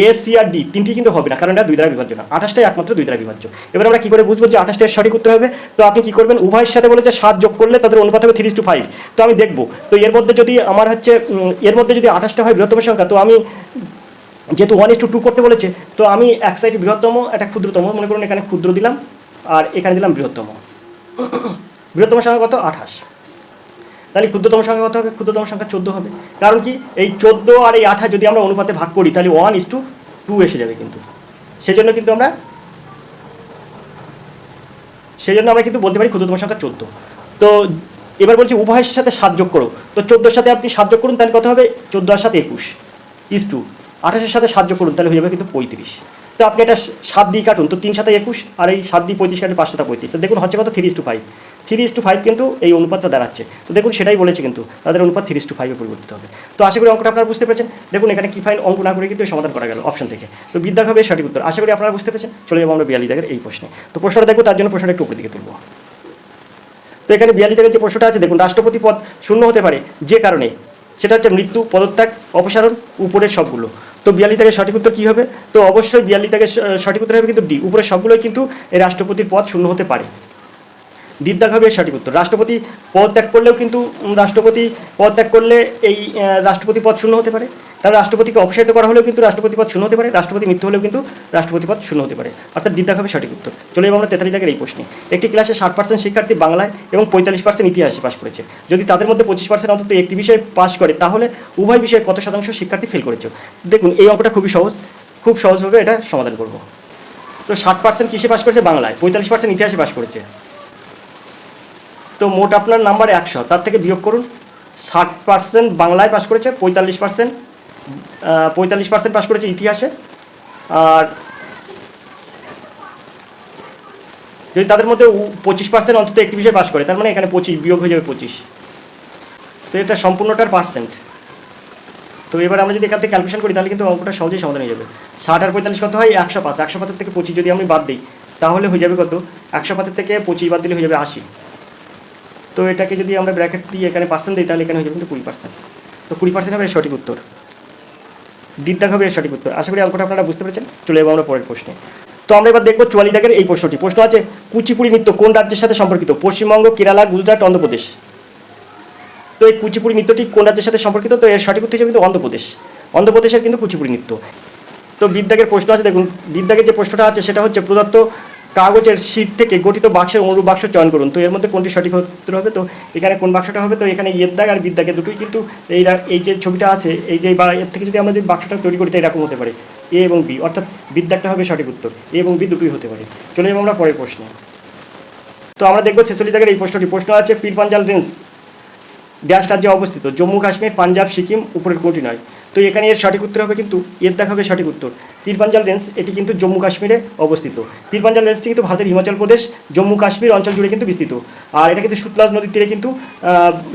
S1: এ সি আর ডি তিনটি কিন্তু হবে না, কারণ এটা 2 দ্বারা বিভাজ্য না, 28টাই একমাত্র 2 দ্বারা বিভাজ্য। এবার আমরা কি করে বুঝবো যে 28টার সঠিক উত্তর হবে? তো আপনি কি করবেন, উভয়ের সাথে বলেছে 7 যোগ করলে তাদের অনুপাত হবে 3:5। তো আমি দেখবো, তো এর মধ্যে যদি আমার হচ্ছে এর মধ্যে যদি 28টা হয় বৃহত্তম সংখ্যা, তো আমি যেহেতু 1:2 করতে বলেছে, তো আমি এক সাইড বৃহত্তম একটা ক্ষুদ্রতম, মনে করুন এখানে ক্ষুদ্র দিলাম আর এখানে দিলাম বৃহত্তম। বৃহত্তম সংখ্যা কত? 28। তাহলে ক্ষুদ্রতম সংখ্যা কত হবে? ক্ষুদ্রতম সংখ্যা 14 হবে। কারণ কি, এই 14 আর এই 28 যদি আমরা অনুপাতে ভাগ করি, তাহলে 1:2 এসে যাবে কিন্তু। সেজন্য আমরা কিন্তু বলতে পারি ক্ষুদ্রতম সংখ্যা 14। তো এবার বলছি উভয়ের সাথে 7 যোগ করো। তো 14-র সাথে আপনি 7 যোগ করুন, তাহলে কত হবে? 14 আর 7 21 28-এর সাথে 7 যোগ করুন, তাহলে হয়ে যাবে কিন্তু 35। তো আপনি এটা 7 দিয়ে কাটুন, তো 3 7 21 আর এই 7 দিয়ে 35 কাটে 5 7 35। তো দেখুন হচ্ছে কত? 3:5। 3:5 কিন্তু এই অনুপাতটা দাঁড়াচ্ছে। তো দেখুন সেটাই বলেছে, কিন্তু তাদের অনুপাত 3:5-এ পরিবর্তিত হবে। তো আশা করি অঙ্কটা আপনারা বুঝতে পেরেছেন। দেখুন এখানে কি ফাইন অঙ্ক না করে কিন্তু সমাধান করা গেল অপশন থেকে। তো বিদ্যাগ হবে সঠিক উত্তর। আশা করি আপনারা বুঝতে পেরেছেন। চলে যাবো আমরা 42 দাগের এই প্রশ্নে। তো প্রশ্নটা দেখবো, তার জন্য প্রশ্নটা একটু উপর দিকে তুলবো। তো এখানে 42 দাগের যে প্রশ্নটা আছে, দেখুন রাষ্ট্রপতি পদ শূন্য হতে পারে যে কারণে, সেটা হচ্ছে মৃত্যু, পদত্যাগ, অপসারণ, উপরের সবগুলো। তো 42 দাগের সঠিক উত্তর কী হবে? তো অবশ্যই 42 দাগের সঠিক উত্তর হবে কিন্তু ডি, উপরের সবগুলোই কিন্তু এই রাষ্ট্রপতির পদ শূন্য হতে পারে। দ্বিত্যাগ হবে সঠিক উত্তর। রাষ্ট্রপতি পদত্যাগ করলেও কিন্তু রাষ্ট্রপতি পদত্যাগ করলে এই রাষ্ট্রপতি পদ শূন্য হতে পারে। তাহলে রাষ্ট্রপতিকে অপসারিত করা হলেও কিন্তু রাষ্ট্রপতি পদ শূন্য হতে পারে। রাষ্ট্রপতি মৃত্যু হলেও কিন্তু রাষ্ট্রপতি পদ শূন্য হতে পারে। অর্থাৎ দ্বিত্যাগ হবে সঠিক উত্তর। চলে যাবো আমরা 43 দাগের এই প্রশ্নে। একটি ক্লাসে 60% শিক্ষার্থী বাংলায় এবং 45% ইতিহাসে পাশ করেছে। যদি তাদের মধ্যে 25% অন্তত একটি বিষয়ে পাশ করে, তাহলে উভয় বিষয়ে কত শতাংশ শিক্ষার্থী ফেল করেছে? দেখুন এই অঙ্কটা খুবই সহজ, খুব সহজভাবে এটা সমাধান করব। তো 60% কিসে পাশ করেছে? বাংলায়। 45% ইতিহাসে পাশ করেছে। তো মোট আপনার নাম্বার 100, তার থেকে বিয়োগ করুন। 60% বাংলায় পাশ করেছে, 45% পাশ করেছে ইতিহাসে, আর যদি তাদের মধ্যে 25% অন্তত একটি বিষয়ে পাশ করে, তার মানে এখানে 25 বিয়োগ হয়ে যাবে 25। তো এটা সম্পূর্ণটার পার্সেন্ট। তো এবার আমরা যদি এখান থেকে ক্যালকুলেশন করি, তাহলে কিন্তু অঙ্কটা সহজেই সমাধান হয়ে যাবে। 60 আর 45 কত হয়? 105। 105 থেকে 25 যদি আমি বাদ দিই, তাহলে হয়ে যাবে কত? 105 থেকে 25 বাদ দিলে হয়ে যাবে 80। তো এটাকে যদি আমরা ব্র্যাকেট দিয়ে এখানে পার্সেন্ট দিই, তাহলে এখানে হয়ে যাবে কিন্তু 20%। তো 20% হবে এর সঠিক উত্তর। দ্বিত্যাগ হবে এর সঠিক উত্তর। আশা করি অঙ্কটা আপনারা বুঝতে পেরেছেন। চলে যাবো আমরা পরের প্রশ্নে। তো আমরা এবার দেখবো 44 দাগের এই প্রশ্নটি। প্রশ্ন আছে, কুচিপুড়ি নৃত্য কোন রাজ্যের সাথে সম্পর্কিত? পশ্চিমবঙ্গ, কেরালা, গুজরাট, অন্ধ্রপ্রদেশ। তো এই কুচিপুড়ি নৃত্যটি কোন রাজ্যের সাথে সম্পর্কিত? তো এর সঠিক উত্তর হিসেবে কিন্তু অন্ধ্রপ্রদেশ। অন্ধ্রপ্রদেশের কিন্তু কুচিপুড়ি নৃত্য। তো বিদ্যাগের প্রশ্ন আছে, দেখুন বিদ্যাগের যে প্রশ্নটা আছে সেটা হচ্ছে, প্রদত্ত কাগজের শীট থেকে গঠিত বাক্সের অনুরূপ বাক্স চয়ন করুন। তো এর মধ্যে কোনটি সঠিক উত্তর হবে? তো এখানে কোন বাক্সটা হবে? তো এখানে এর দাগ আর বিদ্যাগে দুটোই কিন্তু এই যে ছবিটা আছে, এই যে বা এর থেকে যদি আমরা যদি বাক্সটা তৈরি করি, তো এরকম হতে পারে এ এবং বি, অর্থাৎ বিদ্যাগটা হবে সঠিক উত্তর। এ এবং বি দুটোই হতে পারে। চলে যাবো আমরা পরের প্রশ্নে। তো আমরা দেখবো 46 দাগের এই প্রশ্নটি। প্রশ্ন আছে, পীরপাঞ্জাল রেঞ্জ ড্যাশ রাজ্যে অবস্থিত? জম্মু কাশ্মীর, পাঞ্জাব, সিকিম, উপরের কোনটি নয়? তো এখানে এর সঠিক উত্তর হবে কিন্তু এর দেখা হবে সঠিক উত্তর। পীরপাঞ্জাল রেঞ্জ এটি কিন্তু জম্মু কাশ্মীরে অবস্থিত। পীরপাঞ্জাল রেঞ্জটি কিন্তু ভারতের হিমাচল প্রদেশ, জম্মু কাশ্মীর অঞ্চল জুড়ে কিন্তু বিস্তৃত। আর এটা কিন্তু সুতলাজ নদীর তীরে কিন্তু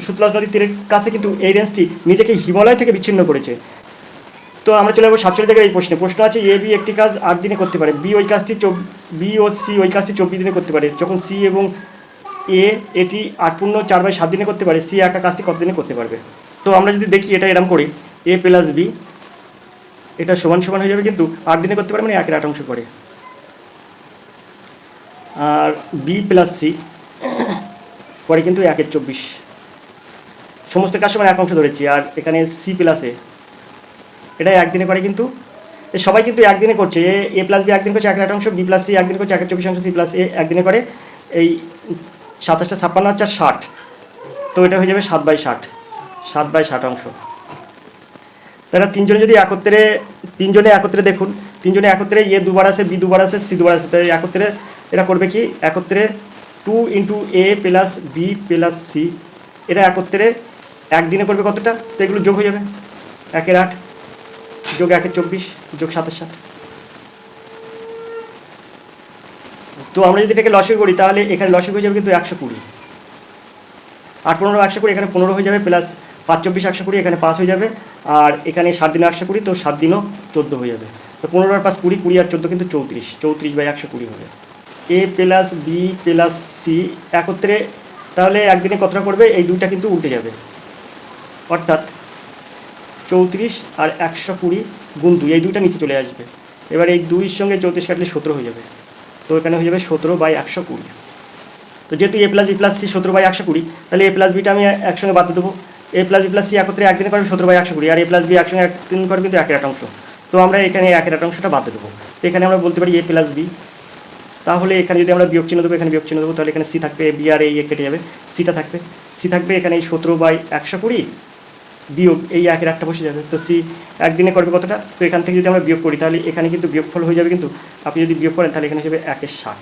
S1: সুতলাজ নদীর তীরের কাছে কিন্তু এই রেঞ্জটি নিজেকে হিমালয় থেকে বিচ্ছিন্ন করেছে। তো আমরা চলে যাবো 47 দাগের এই প্রশ্নে। প্রশ্ন আছে, এ বি একটি কাজ 8 দিনে করতে পারে, বি ও সি ওই কাজটি 24 দিনে করতে পারে, যখন সি এবং এটি 8×4/7 দিনে করতে পারে, সি একা কাজটি কত দিনে করতে পারবে? তো আমরা যদি দেখি এটা এরকম করি, এ প্লাস বি এটা সমান সমান হয়ে যাবে কিন্তু 8 দিনে করতে পারে, মানে 1/8 করে। আর বি প্লাস সি পরে কিন্তু 1/24, সমস্ত কাজ সমান 1 অংশ ধরেছি। আর এখানে সি প্লাস এটা 1 দিনে করে, কিন্তু সবাই কিন্তু 1 দিনে করছে। এ প্লাস বি 1 দিন করছে 1/8, বি প্লাস সি 1 দিন করছে 1/24, সি প্লাস এ 1 দিনে করে এই 27 56 আর 4 60। তো এটা হয়ে যাবে 7/60, 7/60 অংশ। তারা তিনজনে যদি তিনজনে একত্রে দেখুন, তিনজনে একত্রে এ দুবার আছে, বি দুবার আছে, সি দুবার আছে। তাই একত্রে এটা করবে কি, একত্রে 2 × এ প্লাস বি প্লাস সি, এটা একত্রে 1 দিনে করবে কতটা? তো এগুলো যোগ হয়ে যাবে। 1 এর 8 যোগ 1 এর 24 যোগ 7 এর 7। তো আমরা যদি এটাকে লসাগু করি তাহলে এখানে লসাগু হয়ে যাবে কিন্তু 120। 8 15 120, এখানে 15 হয়ে যাবে, প্লাস 5 24 120, এখানে 5 হয়ে যাবে, আর এখানে 7 দিনে 120, তো 7 দিনও 14 হয়ে যাবে। তো 15 আর 5 20, 20 আর 14 কিন্তু 34, 34/120 হবে। এ প্লাস বি প্লাস সি একত্রে তাহলে একদিনে কতটা করবে, এই দুইটা কিন্তু উল্টে যাবে, অর্থাৎ 34 আর 120 গুণ 2, এই দুইটা নিচে চলে আসবে। এবার এই 2-এর সঙ্গে 34 কাটলে 17 হয়ে যাবে, তো এখানে হয়ে যাবে 17/120। তো যেহেতু এ প্লাস বি প্লাস সি 17/120, তাহলে এ প্লাস বিটা আমি একসঙ্গে বাদ দেবো। এ প্লাস বি প্লাস সি একত্রে একদিনে করবে 17/120, আর এ প্লাস বি একসঙ্গে একদিন করবে কিন্তু 1 এর 8 অংশ। তো আমরা এখানে 1 এর 8 অংশটা বাদ দেবো। তো এখানে আমরা বলতে পারি এ প্লাস বি, তাহলে এখানে যদি আমরা বিয়োগ চিহ্ন দেবো, এখানে বিয়োগ চিহ্ন দেবো, তাহলে এখানে সি থাকবে, বি আর এই কেটে যাবে, সিটা থাকবে, সি থাকবে এখানে এই 17/120 বিয়োগ এই 1 এর 8টা বসে যাবে। তো সি একদিনে করবে কতটা, তো এখান থেকে যদি আমরা বিয়োগ করি তাহলে এখানে কিন্তু বিয়োগফল হয়ে যাবে, কিন্তু আপনি যদি বিয়োগ করেন তাহলে এখানে হিসেবে 1 এর 60,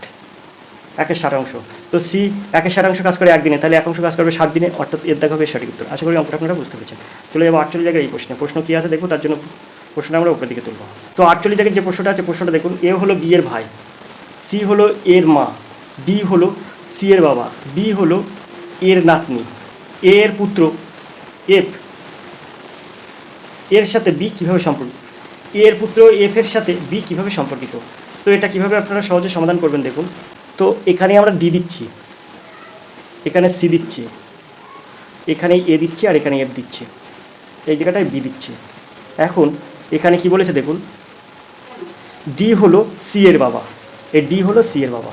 S1: 1 এর 60 অংশ। তো সি 1 এর 60 অংশ কাজ করে একদিনে, তাহলে 1 অংশ কাজ করবে 7 দিনে, অর্থাৎ এর দেখা হবে সঠিক উত্তর। আশা করি অঙ্কটা আপনারা বুঝতে পেরেছেন। চলে যাবো 48 জায়গায় এই প্রশ্ন কী আছে দেখবো, তার জন্য প্রশ্নটা আমরা উপরের দিকে তুলব। তো 48 জায়গায় যে প্রশ্নটা আছে, প্রশ্নটা দেখুন, এ হলো বি এর ভাই, সি হলো এর মা, ডি হলো সি এর বাবা, বি হলো এর নাতনি, এ এর পুত্র এফ এর সাথে বি কীভাবে সম্পর্কিত, এ এর পুত্র এফ এর সাথে বি কীভাবে সম্পর্কিত। তো এটা কীভাবে আপনারা সহজে সমাধান করবেন দেখুন। তো এখানে আমরা ডি দিচ্ছি, এখানে সি দিচ্ছি, এখানে এ দিচ্ছি, আর এখানে এফ দিচ্ছি, এই জায়গাটায় বি দিচ্ছি। এখন এখানে কি বলেছে দেখুন, ডি হলো সি এর বাবা, এই ডি হলো সি এর বাবা,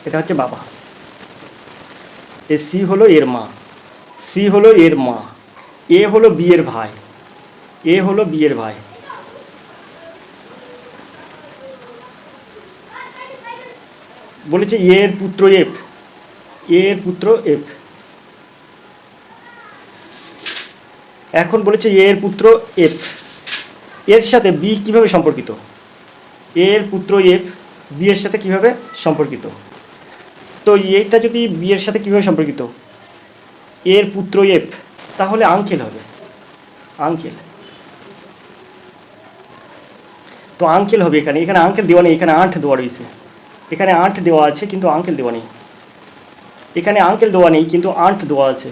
S1: এটা হচ্ছে বাবা, এ সি হলো এর মা, সি হলো এর মা, এ হলো বি এর ভাই, এ হলো বি এর ভাই, বলেছে এর পুত্র এফ, এর পুত্র এফ। এখন বলেছে এর পুত্র এফ এর সাথে বি কিভাবে সম্পর্কিত, এর পুত্র এফ বি এর সাথে কিভাবে সম্পর্কিত। তো এইটা যদি বি এর সাথে কিভাবে সম্পর্কিত, এর পুত্র এফ, তাহলে আঙ্কেল হবে, আঙ্কেল। তো আঙ্কেল হবে, এখানে এখানে আঙ্কেল দেওয়া নেই, এখানে আন্ট দেওয়া রয়েছে, এখানে আন্ট দেওয়া আছে কিন্তু আঙ্কেল দেওয়া নেই, এখানে আঙ্কেল দেওয়া নেই কিন্তু আন্ট দেওয়া আছে।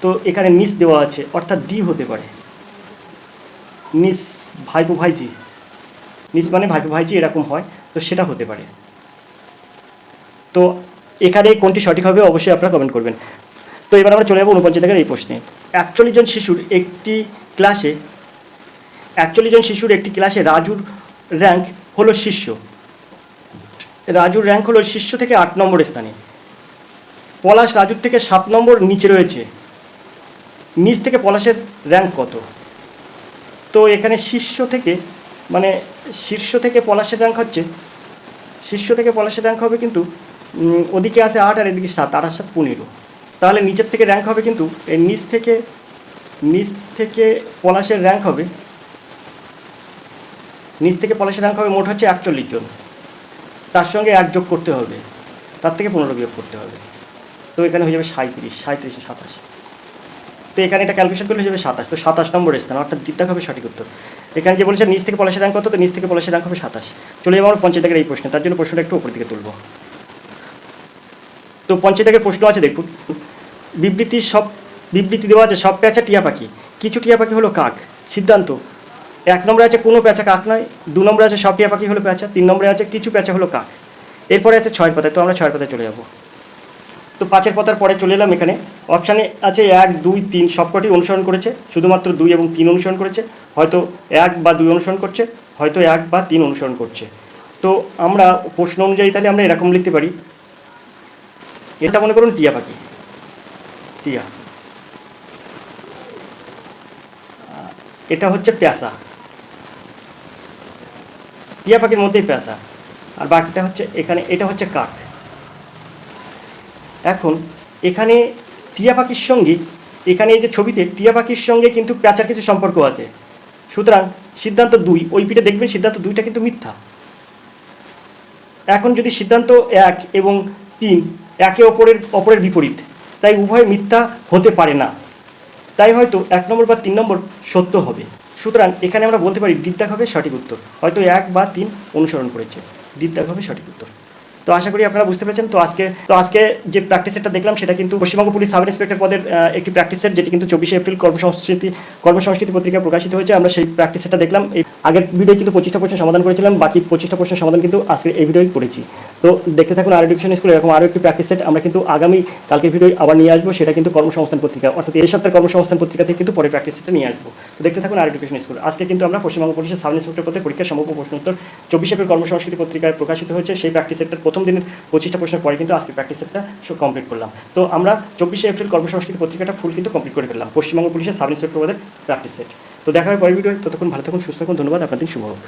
S1: তো এখানে নিস দেওয়া আছে, অর্থাৎ ডি হতে পারে, নিস ভাইপো ভাইজি, নিস মানে ভাইপো ভাইজি এরকম হয়, তো সেটা হতে পারে। তো এখানে কোনটি সঠিক হবে অবশ্যই আপনারা কমেন্ট করবেন। তো এবার আমরা চলে যাবো 49 দাগের এই প্রশ্নে। 41 জন শিশুর একটি ক্লাসে রাজুর র্যাঙ্ক হলো শীর্ষ, রাজুর র্যাঙ্ক হলো শীর্ষ থেকে 8 নম্বর স্থানে, পলাশ রাজুর থেকে 7 নম্বর নিচে রয়েছে, নিচ থেকে পলাশের র্যাঙ্ক কত। তো এখানে শীর্ষ থেকে পলাশের র্যাঙ্ক হচ্ছে, শীর্ষ থেকে পলাশের র্যাঙ্ক হবে কিন্তু ওদিকে আছে 8 আর এদিকে 7, 8 আর 7 15, তাহলে নিচের থেকে র্যাঙ্ক হবে কিন্তু এই নিচ থেকে পলাশের র্যাঙ্ক হবে, নিচ থেকে পলাশের র্যাঙ্ক হবে মোট হচ্ছে 41 জন, তার সঙ্গে 1 যোগ করতে হবে, তার থেকে 15 বিয়োগ করতে হবে, তো এখানে হয়ে যাবে 37, 37 27, তো এখানে এটা ক্যালকুলেশন করলে হয়ে যাবে 27, তো 27 নম্বর স্থান, অর্থাৎ দ্বিতীয় হবে সঠিক উত্তর। এখানে যে বলেছে নিচ থেকে পলাশের র্যাঙ্ক কত, তো নিচ থেকে পলাশের র্যাঙ্ক হবে 27। চলে যাবো আমরা 50 দাগের এই প্রশ্নে, তার জন্য প্রশ্নটা একটু উপর দিকে তুলব। তো 50 দাগের প্রশ্ন আছে দেখুন, বিবৃতি দেওয়া আছে, সব পেঁচা টিয়া পাখি, কিছু টিয়া পাখি হলো কাক। সিদ্ধান্ত, 1 নম্বরে আছে কোনো পেঁচা কাক নয়, 2 নম্বরে আছে সব টিয়া পাখি হলো পেঁচা, 3 নম্বরে আছে কিছু পেঁচা হলো কাক, এরপরে আছে 6 পাতায়, তো আমরা 6 পাতায় চলে যাব। তো 5 পাতার পরে চলে এলাম, এখানে অপশানে আছে 1 2 3, সবকটি অনুসরণ করেছে, শুধুমাত্র 2 এবং 3 অনুসরণ করেছে, হয়তো 1 বা 2 অনুসরণ করছে, হয়তো 1 বা 3 অনুসরণ করছে। তো আমরা প্রশ্ন অনুযায়ী তাহলে আমরা এরকম লিখতে পারি, এটা মনে করুন টিয়া পাখি, টিয়া, এটা হচ্ছে পেঁচা, টিয়া পাখির মধ্যেই পেঁচা, আর বাকিটা হচ্ছে এখানে এটা হচ্ছে কাক। এখন এখানে টিয়া পাখির সঙ্গে, এখানে এই যে ছবিতে টিয়া পাখির সঙ্গে কিন্তু পেঁচার কিছু সম্পর্ক আছে, সুতরাং সিদ্ধান্ত 2, ওই পিঠে দেখবেন সিদ্ধান্ত 2টা কিন্তু মিথ্যা। এখন যদি সিদ্ধান্ত 1 এবং 3 একে অপরের বিপরীত, তাই উভয় মিথ্যা হতে পারে না। তাই হয়তো 1 নম্বর বা 3 নম্বর সত্য হবে। সুতরাং এখানে আমরা বলতে পারি ডির দাগ হবে সঠিক উত্তর, হয়তো 1 বা 3 অনুসরণ করেছে, ডির দাগ হবে সঠিক উত্তর। তো আশা করি আপনারা বুঝতে পেরেছেন। তো আজকে যে প্র্যাকটিস সেটটা দেখলাম সেটা কিন্তু পশ্চিমবঙ্গ পুলিশ সাব ইন্সপেক্টর পদের একটি প্র্যাকটিস সেট, যেটি কিন্তু 24শে এপ্রিল কর্মসংস্কৃতি পত্রিকায় প্রকাশিত হয়েছে। আমরা সেই প্র্যাকটিস সেটটা দেখলাম। এই আগের ভিডিও কিন্তু 25টা প্রশ্ন সমাধান করেছিলাম, বাকি 25টা প্রশ্নের সমাধান কিন্তু আজকে এই ভিডিওই করেছি। তো দেখতে থাকুন আর এডুকেশন স্কুল, এরকম আরও একটি প্র্যাকটিস সেট আমরা কিন্তু আগামী কালকের ভিডিও আবার নিয়ে আসবো। সেটা কিন্তু কর্মসংস্থান পত্রিকা, অর্থাৎ এই সপ্তাহের কর্মসংস্থান পত্রিকা থেকে কিন্তু পরে প্র্যাকটিস সেটটা নিয়ে আসবো। তো দেখতে থাকুন আর এডুকেশন স্কুল। আজকে কিন্তু আমরা পশ্চিমবঙ্গ পুলিশের সাব ইন্সপেক্টর পদে পরীক্ষার সম্ভাব্য প্রশ্ন উত্তর 24শে এপ্রিল কর্মসংস্কৃতি পত্রিকায় প্রকাশিত হয়েছে সেই প্র্যাকটিস সেটটার প্রথম দিনের 25টা প্রশ্নের পরে কিন্তু আজকে প্র্যাকটিস সেটটা কমপ্লিট করলাম। তো আমরা 24শে এপ্রিল কর্মসংস্কৃতি পত্রিকাটা ফুল কিন্তু কমপ্লিট করে ফেললাম, পশ্চিমবঙ্গ পুলিশের সাব ইন্সপেক্টর পদের প্র্যাকটিস সেট। তো দেখা হয় পরের ভিডিও। ততক্ষণ ভালো থাকুন, সুস্থ থাকুন, ধন্যবাদ, আপনার দিন শুভ হোক।